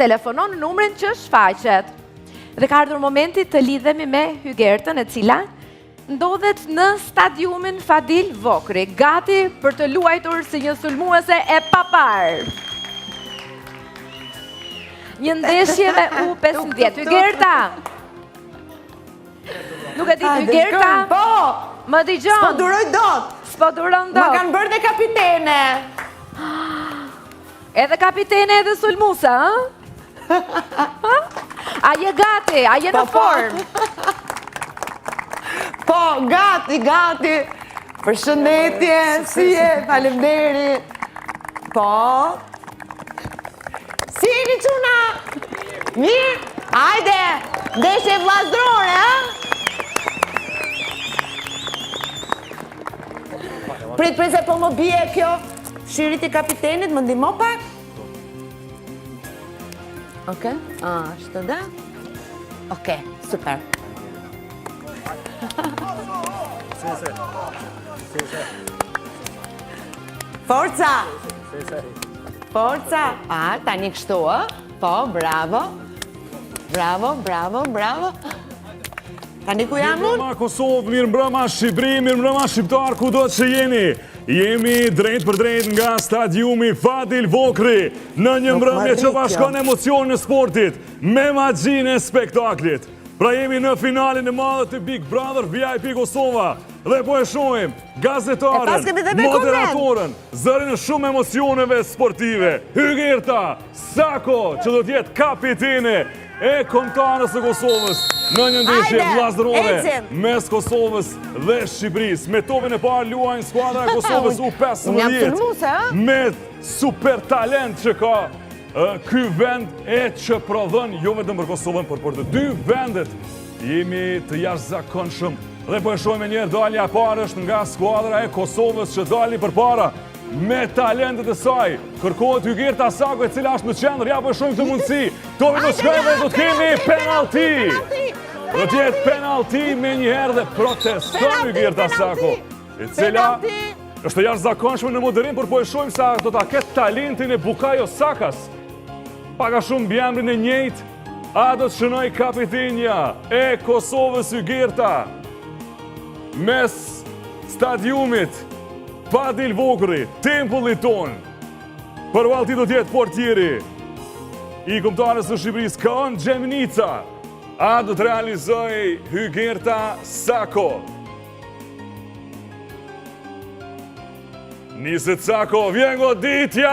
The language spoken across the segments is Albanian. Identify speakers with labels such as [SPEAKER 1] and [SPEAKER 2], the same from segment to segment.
[SPEAKER 1] telefonon në numrin që shfaqet. Dhe ka ardhur momenti të lidhemi me Hygertën, e cila ndodhet në stadiumin Fadil Vokri, gati për të luajtur si një sulmuese e papar. Një ndeshje me U15. Hygerta! Nuk e di Hygerta?
[SPEAKER 2] Po!
[SPEAKER 1] Më dëgjon.
[SPEAKER 2] S'po duroj dot.
[SPEAKER 1] S'po duron dot.
[SPEAKER 2] Më kanë bërë dhe kapitene.
[SPEAKER 1] Edhe kapitene edhe sulmusa, ë? A je gati? A je në formë?
[SPEAKER 2] Po, gati. Përshëndetje, si je? Faleminderit. Po. Si jeni çuna? Mirë? Hajde, ndeshje vllazërore, ë? Prit, se po më bie kjo shirit i kapitenit, më ndihmo pak? Oke, ashtë da? Oke, super. Forca! Forca! Tani kështu, po, bravo. Bravo. Tani ku jam unë?
[SPEAKER 3] Mirëmbrëma Kosovë, mirëmbrëma Shqipëri, mirëmbrëma Shqiptar, ku do që jeni. Jemi drejt për drejt nga stadiumi Fadil Vokri, në një mbrëmje që bashkon emocion në sportit, me magjinë e spektaklit. Pra jemi në finalin e madhe të Big Brother VIP Kosova, dhe po e shohim gazetarën, moderatorën, zërin e shumë emocioneve sportive, Hygerta Sako, që do t'jetë kapitene e kombëtarës së Kosovës në një ndeshje vllazërore mes Kosovës dhe Shqipërisë. Me topin e parë luajnë skuadra e Kosovës U15 me super talent që ka ky vend e që prodhon jo vetëm për Kosovën, por për të dy vendet jemi të jashtëzakonshëm. Dhe po e shohim njerë dalja e parë është nga skuadra e Kosovës që dali përpara me talentet e saj. Kërkohet Hygerta Sako, e cila është në qendër, ja po e shohim këtë mundësi. Topi do shkojë dhe do të kemi penalti. Do të jetë penalti me njëherë dhe proteston Hygerta Sako, e cila është jashtëzakonshme në moderim, por po e shohim sa do ta ketë talentin e Bukayo Sakas. Paka shumë mbiemrin e njëjtë, a do të shënoj kapitenja e Kosovës Hygerta mes stadiumit Fadil Vokri, tempullit ton. Përvallti do t'jetë portieri i kombëtarës së Shqipërisë, Kaan Gjemnica. A do të realizoj Hygerta Sako. Niset Sako, vjen goditja!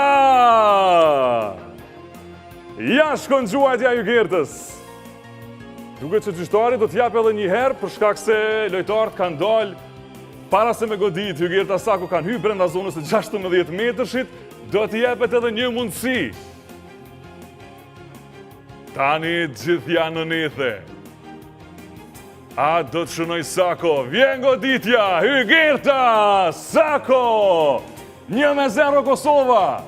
[SPEAKER 3] Ja shkon gjuajtja Hygertës. Duket që gjyqtari do t'jap edhe një herë për shkak se lojtarët kanë dalë para se me godit. Hygerta Sako kanë hyrë brenda zonës së 16 metrëshit, do t'i jepet edhe një mundësi. Tani gjithë janë në nethe. A do të shënoj Sako, vjen goditja, Hygerta Sako! 1-0 Kosova.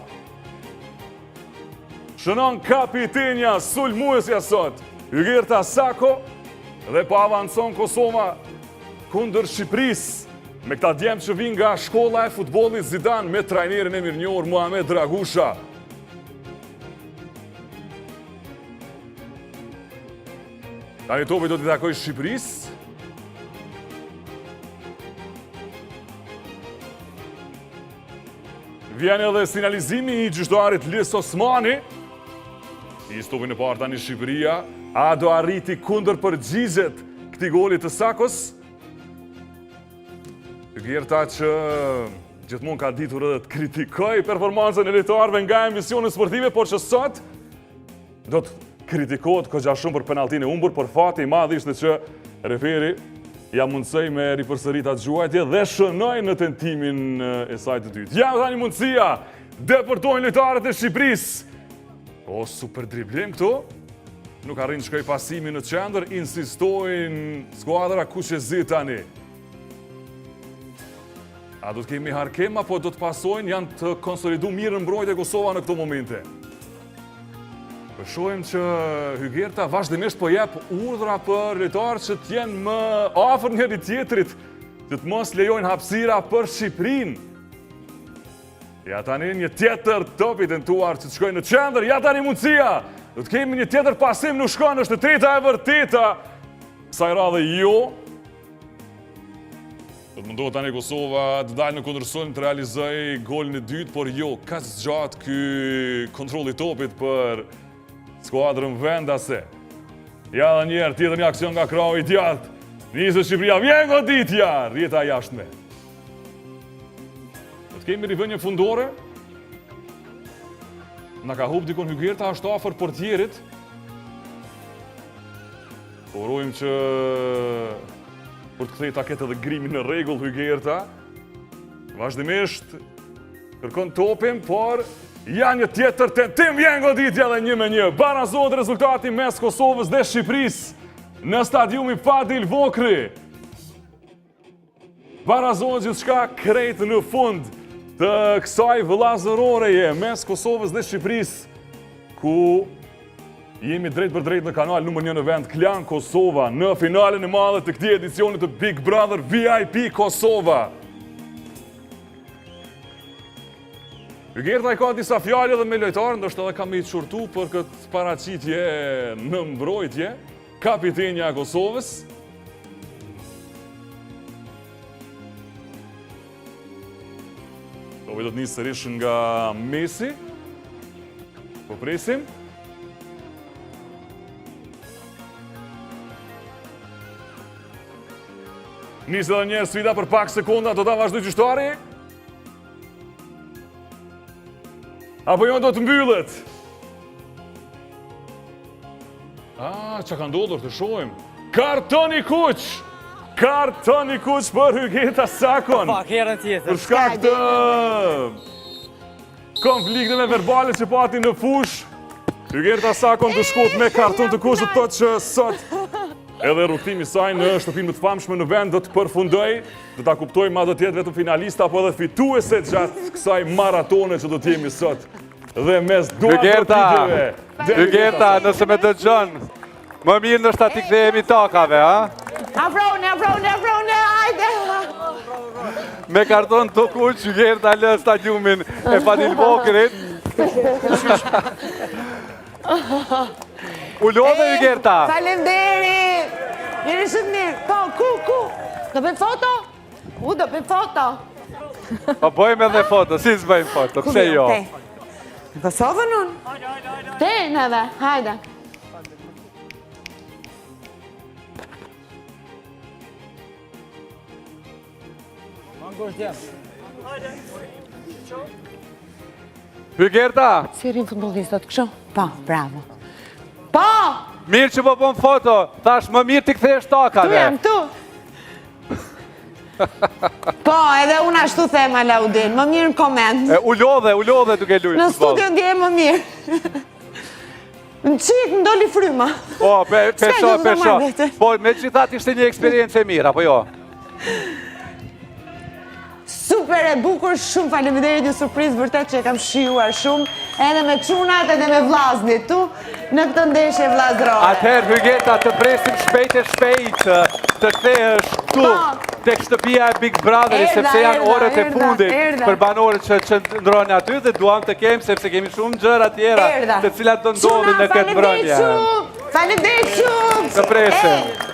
[SPEAKER 3] Shënon kapitenja sulmuesja sot, Hygerta Sako, dhe po avancon Kosova kundër Shqipërisë. Me këta djemë që vinë nga shkolla e futbollit Zidane me trajnerin e mirënjohur Muhamet Dragusha. Tani topi do t'i takoj Shqipërisë. Vjen edhe sinjalizimi i gjyqtarit Lis Osmani. I topin e parë tani Shqipëria. A do arriti kundër përgjigjet këtij golit të Sakos? Hygerta që gjithmonë ka ditur edhe të kritikoj performancën e lojtarëve nga emisionet sportive, por që sot do të kritikohet kogja shumë për penaltin e humbur, por fati i madh ishte që referi ja mundsoi me ripërsërit atë gjuajtje dhe shënoi në tentimin e saj të dytë. Ja tani mundësia, depërtojnë lojtarët e Shqipërisë. O, super driblim këtu. Nuk arrin të shkoj pasimi në qendër, insistojnë skuadra kuqezi tani. A do të kemi harkem, apo do të pasojnë, janë të konsolidu mirë në mbrojtje Kosova në këto momente? Shohim që Hygerta vazhdimisht po jep urdhra për lojtarët që t'jenë më afër njëri tjetrit, që të mos lejojnë hapësira për Shqipërinë. Ja tani një tjetër top i tentuar që të shkojnë në qendër, ja tani mundësia! Do të kemi një tjetër pasim, nuk shkon, është e treta e vërteta. Kësaj radhe jo. Do të mundohet tani Kosova të dalë në kundërshtim të realizojë golin e dytë, por jo, ka zgjat ky kontrolli i topit për skuadrën vendase. Ja dhe njerë, tjetër një aksion nga krahu i djathtë. Nisë Shqipëria, vjen goditja, rjeta jashtme. Do të kemi rivënje fundore. Na ka hub dikon Hygerta, është afër portierit. Urojmë që për të kthejë ta ketë edhe grimin në rregull Hygerta. Vazhdimisht kërkon topin, por janë një tjetër tentim, vjen goditja dhe 1-1. Barazohet rezultati mes Kosovës dhe Shqipërisë në stadiumi Fadil Vokri. Barazohet gjithçka krejt në fund të kësaj vëllazëroreje mes Kosovës dhe Shqipërisë, ku jemi drejt për drejt në kanal numër 1 në vend, Klan Kosova, në finalen e madhe të këtij edicioni të Big Brother VIP Kosova. Hygerta i ka disa fjalë edhe me lojtarë, ndoshta edhe ka me i çurtu për këtë paraqitje në mbrojtje. Kapitenja e Kosovës. Do të nisë sërish nga Messi. Po presim. Nisë edhe njerë sfida për pak sekonda, do ta vazhdoj gjyqtari. Apo jo do të mbyllet? Që ka ndodhur të shohim. Karton i kuq! Karton i kuq për Hygerta Sakon. Për shkak të konflikteve verbale që pati në fush, Hygerta Sakon të shkot me karton të kuq, të thotë që sot edhe rrugtimi i saj në shtëpinë më të famshme në vend do të përfundoj, do ta kuptojmë ma do të jetë vetëm finalista apo edhe fituese gjatë kësaj maratone që do të jemi sot. Dhe mes
[SPEAKER 4] Hygerta, Hygerta, nëse me dëgjon, më mirë nështë ati kthehemi takave, ha?
[SPEAKER 2] Afrone, hajde!
[SPEAKER 4] Me karton të kuq, Hygerta lë stadiumin e Fadil Vokrit. U lodhe Hygerta!
[SPEAKER 2] Faleminderit! Jeni shumë mirë. Po, ku? Do bëjmë foto? Do bëjmë foto.
[SPEAKER 4] Po bëjmë edhe foto, si s'bëjmë foto, pse jo?
[SPEAKER 2] Në Kosovën unë? Te, nëve, hajde.
[SPEAKER 4] Hygerta!
[SPEAKER 2] Si rinë futbollistat kështu? Po, bravo. Po!
[SPEAKER 4] Mirë që po bëm foto, thash më mirë t'i kthesh takave.
[SPEAKER 2] Tu jam, tu. Po, edhe unë ashtu them Alaudin, më mirë në koment.
[SPEAKER 4] U lodhe duke lujtë.
[SPEAKER 2] Në studio ndje më mirë. Në qik, më doli fryma.
[SPEAKER 4] Po, pesho. Po, me gjithat ishte një eksperiencë e mirë, apo jo?
[SPEAKER 2] Super e bukur, shumë faleminderit, një surprizë vërtet që e kam shijuar shumë, edhe me çunat edhe me vllaznit tu në këtë ndeshje vllazërore.
[SPEAKER 4] Atëherë Hygerta, të presim shpejt të kthehesh tu tek shtëpia e Big Brotherit, sepse janë orët e fundit për banorët që qëndrojnë aty dhe duam të kemi, sepse kemi shumë gjëra tjera të cilat do ndodhin në këtë mbrëmje.
[SPEAKER 2] Faleminderit shumë!
[SPEAKER 4] Të presim.